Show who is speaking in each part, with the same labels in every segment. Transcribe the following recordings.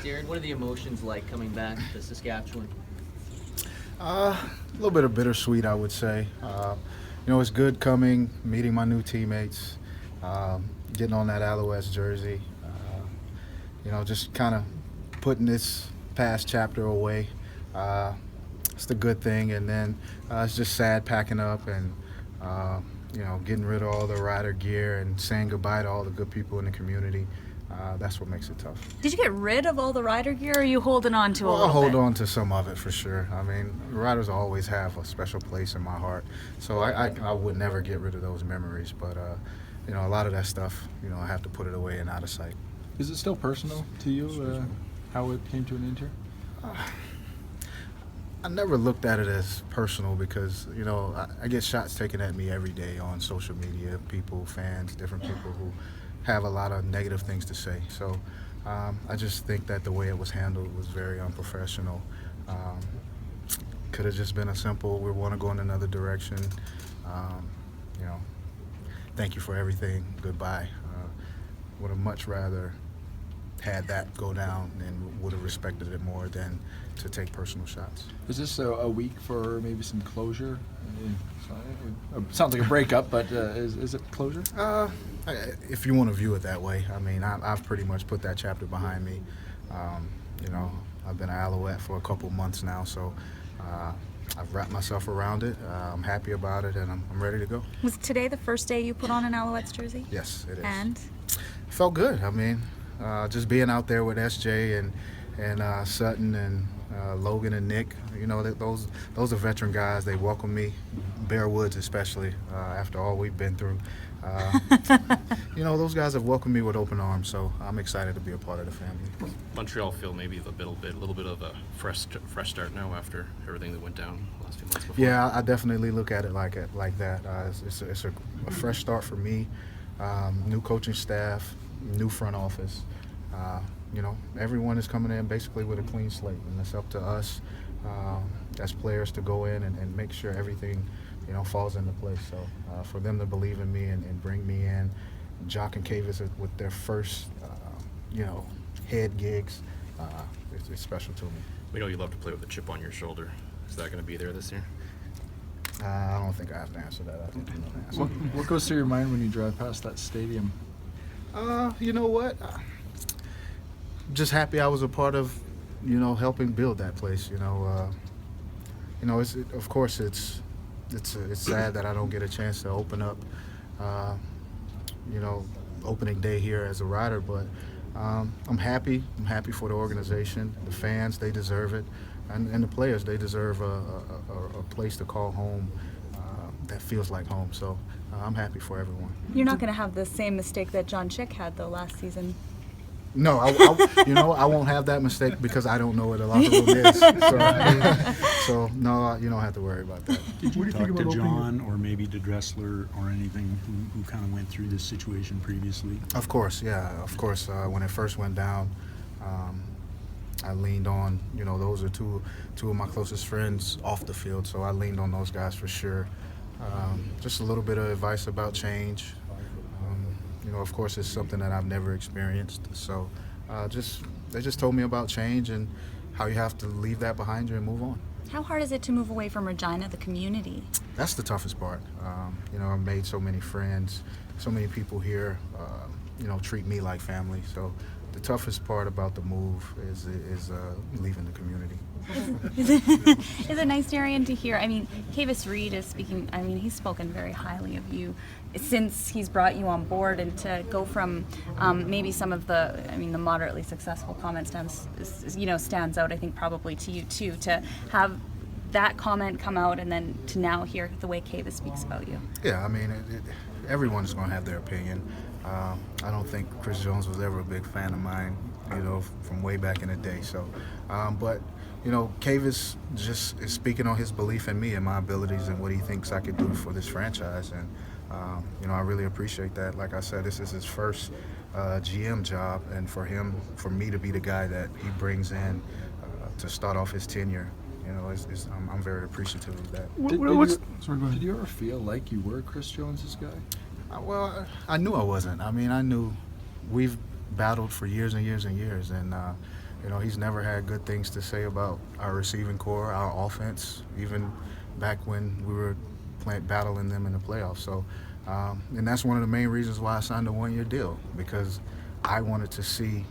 Speaker 1: Darren, what are the emotions like coming back to Saskatchewan?
Speaker 2: A little bit of bittersweet, I would say. It's good coming, meeting my new teammates, getting on that Alouettes jersey. Just kind of putting this past chapter away. It's the good thing, and then it's just sad packing up and getting rid of all the rider gear and saying goodbye to all the good people in the community. That's what makes it tough.
Speaker 3: Did you get rid of all the rider gear, or are you holding on to a little
Speaker 2: I'll hold
Speaker 3: bit?
Speaker 2: on to some of it for sure. I mean, riders always have a special place in my heart, so I would never get rid of those memories. But a lot of that stuff, I have to put it away and out of sight.
Speaker 4: Is it still personal to you how it came to an end here?
Speaker 2: I never looked at it as personal because, I get shots taken at me every day on social media, people, fans, different people who have a lot of negative things to say. So I just think that the way it was handled was very unprofessional. Could have just been a simple, we want to go in another direction. Thank you for everything, goodbye. Would have much rather had that go down and would have respected it more than to take personal shots.
Speaker 4: Is this a week for maybe some closure? Sounds like a breakup, but is it closure?
Speaker 2: If you want to view it that way. I mean, I've pretty much put that chapter behind me. I've been an Alouette for a couple months now, so I've wrapped myself around it. I'm happy about it, and I'm ready to go.
Speaker 3: Was today the first day you put on an Alouettes jersey?
Speaker 2: Yes, it is.
Speaker 3: And?
Speaker 2: It felt good. I mean, just being out there with SJ and Sutton and Logan and Nick, those are veteran guys. They welcome me, Bear Woods especially, after all we've been through. Those guys have welcomed me with open arms, so I'm excited to be a part of the family.
Speaker 5: Montreal feel maybe a little bit of a fresh start now after everything that went down last few months before.
Speaker 2: Yeah, I definitely look at it like that. It's a fresh start for me. New coaching staff, new front office. Everyone is coming in basically with a clean slate, and it's up to us as players to go in and make sure everything, falls into place. So for them to believe in me and bring me in, Jock and Kavis with their first, head gigs, it's special to me.
Speaker 5: We know you love to play with a chip on your shoulder. Is that going to be there this year?
Speaker 2: I don't think I have to answer that. I think you know the answer.
Speaker 4: What goes through your mind when you drive past that stadium?
Speaker 2: You know what? Just happy I was a part of, helping build that place. Of course it's sad that I don't get a chance to open up, opening day here as a rider, but I'm happy. I'm happy for the organization, the fans, they deserve it, and the players, they deserve a place to call home that feels like home. So I'm happy for everyone.
Speaker 3: You're not going to have the same mistake that John Chick had, though, last season.
Speaker 2: No, I won't have that mistake because I don't know what a locker room is. So no, you don't have to worry about that.
Speaker 6: Did you talk to John or maybe to Dressler or anything who kind of went through this situation previously?
Speaker 2: Of course, yeah. Of course, when it first went down, I leaned on, those are two of my closest friends off the field, so I leaned on those guys for sure. Just a little bit of advice about change. Of course, it's something that I've never experienced. So they just told me about change and how you have to leave that behind you and move on.
Speaker 3: How hard is it to move away from Regina, the community?
Speaker 2: That's the toughest part. I've made so many friends, so many people here, treat me like family. So the toughest part about the move is leaving the community.
Speaker 3: Is it nice, Darian, to hear? I mean, Kavis Reed is speaking, he's spoken very highly of you since he's brought you on board, and to go from maybe some of the moderately successful comments stands out, I think, probably to you too, to have that comment come out and then to now hear the way Kavis speaks about you.
Speaker 2: Yeah, everyone's going to have their opinion. I don't think Chris Jones was ever a big fan of mine, from way back in the day. So, but Kavis just is speaking on his belief in me and my abilities and what he thinks I could do for this franchise. And, I really appreciate that. Like I said, this is his first GM job, and for me to be the guy that he brings in to start off his tenure, I'm very appreciative of that.
Speaker 4: Did you ever feel like you were Chris Jones's guy?
Speaker 2: Well, I knew I wasn't. I knew we've battled for years and years and years, and you know, he's never had good things to say about our receiving core, our offense, even back when we were battling them in the playoffs. So, and that's one of the main reasons why I signed a one-year deal, because I wanted to see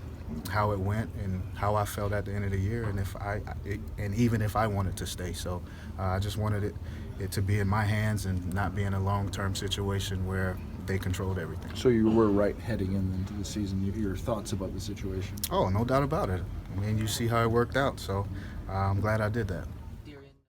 Speaker 2: how it went and how I felt at the end of the year, and even if I wanted to stay. So I just wanted it to be in my hands and not be in a long-term situation where they controlled everything.
Speaker 4: So you were right heading into the season. Your thoughts about the situation?
Speaker 2: Oh, no doubt about it. I mean, you see how it worked out, so I'm glad I did that.